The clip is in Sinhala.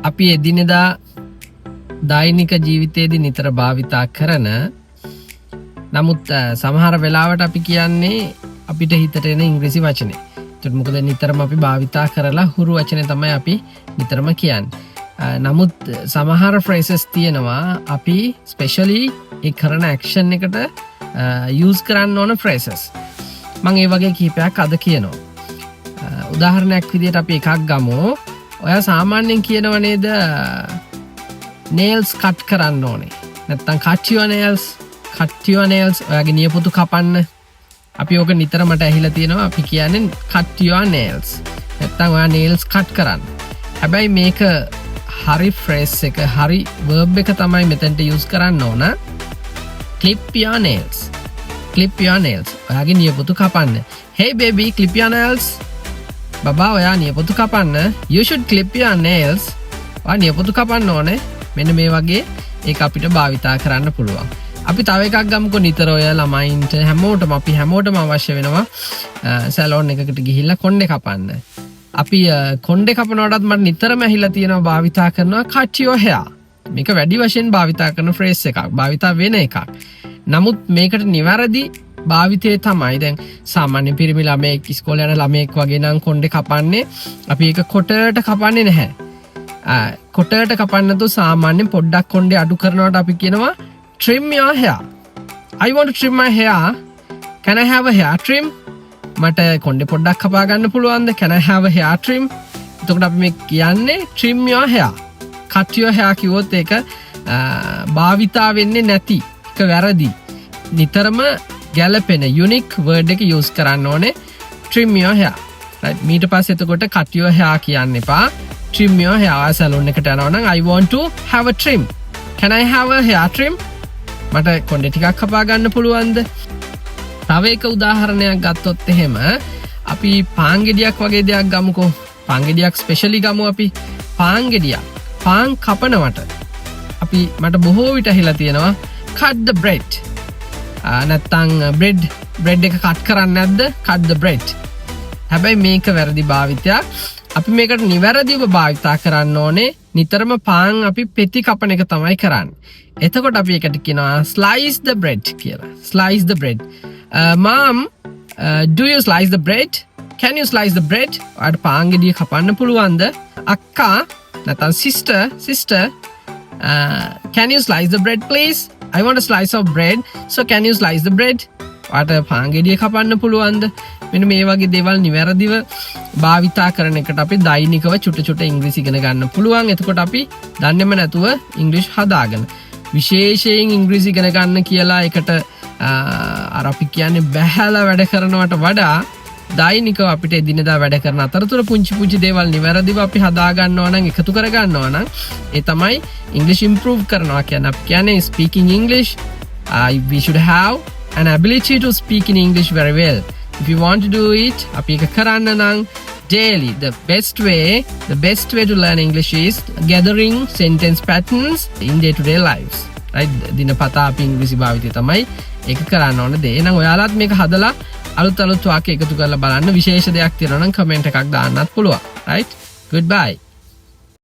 අපි එදිනෙදා දෛනික ජීවිතයේදී නිතර භාවිතා කරන නමුත් සමහර වෙලාවට අපි කියන්නේ අපිට හිතට එන ඉංග්‍රීසි වචනේ. ඒත් මොකද නිතරම අපි භාවිතා කරලා හුරු වචනේ තමයි අපි නිතරම කියන්නේ. නමුත් සමහර phrases තියෙනවා අපි ස්පෙෂලි ඒ කරන action එකට use කරන්න ඕන phrases. මම ඒ වගේ කීපයක් අද කියනවා. උදාහරණයක් විදිහට අපි එකක් ගමු. ඔයා සාමාන්‍යයෙන් කියනව නේද nails cut කරන්න ඕනේ. නැත්තම් cut your nails ඔයාගේ නියපොතු කපන්න. අපි ඕක නිතරමට ඇහිලා තියෙනවා. අපි කියන්නේ cut your nails. නැත්තම් ඔයා nails cut කරන්න. හැබැයි මේක හරි phrase එක හරි verb එක තමයි මෙතනට use කරන්න ඕන. clip your nails. ඔයාගේ නියපොතු කපන්න. Hey baby, clip your nails. බබා ඔයා නියපොතු කපන්න. You should clip your nails. ඔයා නියපොතු කපන්න ඕනේ. මෙන්න මේ වගේ ඒක අපිට භාවිතා කරන්න පුළුවන්. අපි තව එකක් ගමුකෝ. නිතර ඔය ළමයින්ට හැමෝටම අවශ්‍ය වෙනවා සැලෝන් එකකට ගිහිල්ලා කොණ්ඩේ කපන්න. අපි කොණ්ඩේ කපනකොටත් මට නිතරම ඇහිලා තියෙනවා භාවිතා කරනවා cut your hair. මේක වැඩි වශයෙන් භාවිතා කරන phrase එකක්. භාවිතා වෙන එකක්. නමුත් මේකට නිවැරදි භාවිතය තමයි දැන් සාමාන්‍ය පිරිමි ළමයෙක් ඉස්කෝලේ යන ළමයෙක් වගේ නම් කොණ්ඩේ කපන්නේ අපි ඒක කොටට කපන්නේ නැහැ. කොටට කපන්න තු සාමාන්‍යයෙන් පොඩ්ඩක් කොණ්ඩේ අඩු කරනවට අපි කියනවා trim your hair. I want to trim my hair. Can I have a hair trim? මට කොණ්ඩේ පොඩ්ඩක් කපා ගන්න පුළුවන්ද? Can I have a hair trim? එතකොට අපි මේ කියන්නේ trim your hair. cut your hair කිව්වොත් ඒක භාවිතා වෙන්නේ නැති. ඒක වැරදි. නිතරම ගැලපෙන unique word එක use කරන්න ඕනේ trim your hair. right? ඊට පස්සේ එතකොට cut your hair කියන්න එපා. trim your hair. සැලූන් එකට යනවා නම් I want to have a trim. Can I have a hair trim? මට කොණ්ඩේ ටිකක් කපා ගන්න පුළුවන්ද? තව එක උදාහරණයක් ගත්තොත් එහෙම අපි පාන් ගෙඩියක් වගේ දෙයක් ගමුකෝ. පාන් ගෙඩියක් ස්පෙෂලි ගමු අපි. පාන් කපනවට අපි මට බොහෝ විට ඇහිලා තියෙනවා cut the bread. නැත්තම් bread එක cut කරන්නේ නැද්ද? cut the bread. හැබැයි මේක වැරදි භාවිතයක්. අපි මේකට නිවැරදිව භාවිතා කරන්න ඕනේ. නිතරම පාන් අපි පෙති කපන එක තමයි කරන්නේ. එතකොට අපි එකට කියනවා slice the bread කියලා. Slice the bread. Mom, do you slice the bread? Can you slice the bread? ඔයාට පාන් ගෙඩිය කපන්න පුළුවන්ද? අක්කා නැත්නම් sister, can you slice the bread please? I want a slice of bread. So can you slice the bread? ඔයාට පාන් ගෙඩිය කපන්න පුළුවන්ද? මෙන්න මේ වගේ දේවල් නිවැරදිව භාවිතා කරන එකට අපි දෛනිකව චුට්ට ඉංග්‍රීසි ඉගෙන ගන්න පුළුවන්. එතකොට අපි දන්නේම නැතුව ඉංග්‍රීසි හදාගන්න. විශේෂයෙන් ඉංග්‍රීසි ඉගෙන ගන්න කියලා එකට අර අපි කියන්නේ බැහැලා වැඩ කරනවට වඩා දෛනිකව අපිට එදිනෙදා වැඩ කරන අතරතුර පුංචි දේවල් නිවැරදිව අපි හදා ගන්නවා නම් එකතු කර ගන්නවා නම් ඒ තමයි English improve කරනවා කියන්නේ. අපි කියන්නේ speaking English. We should have an ability to speak in English very well. If you want to do it, අපි එක කරන්න නම් daily the best way to learn English is gathering sentence patterns in day-to-day lives. right? දිනපතා අපි ඉංග්‍රීසි භාවිතය තමයි ඒක කරන්න ඕන දේ. එහෙනම් ඔයාලත් මේක හදලා අලුත් වාක්‍ය එකතු කරලා බලන්න. විශේෂ දෙයක් තියෙනවා නම් කමෙන්ට් එකක් දාන්නත් පුළුවන්. right? Goodbye.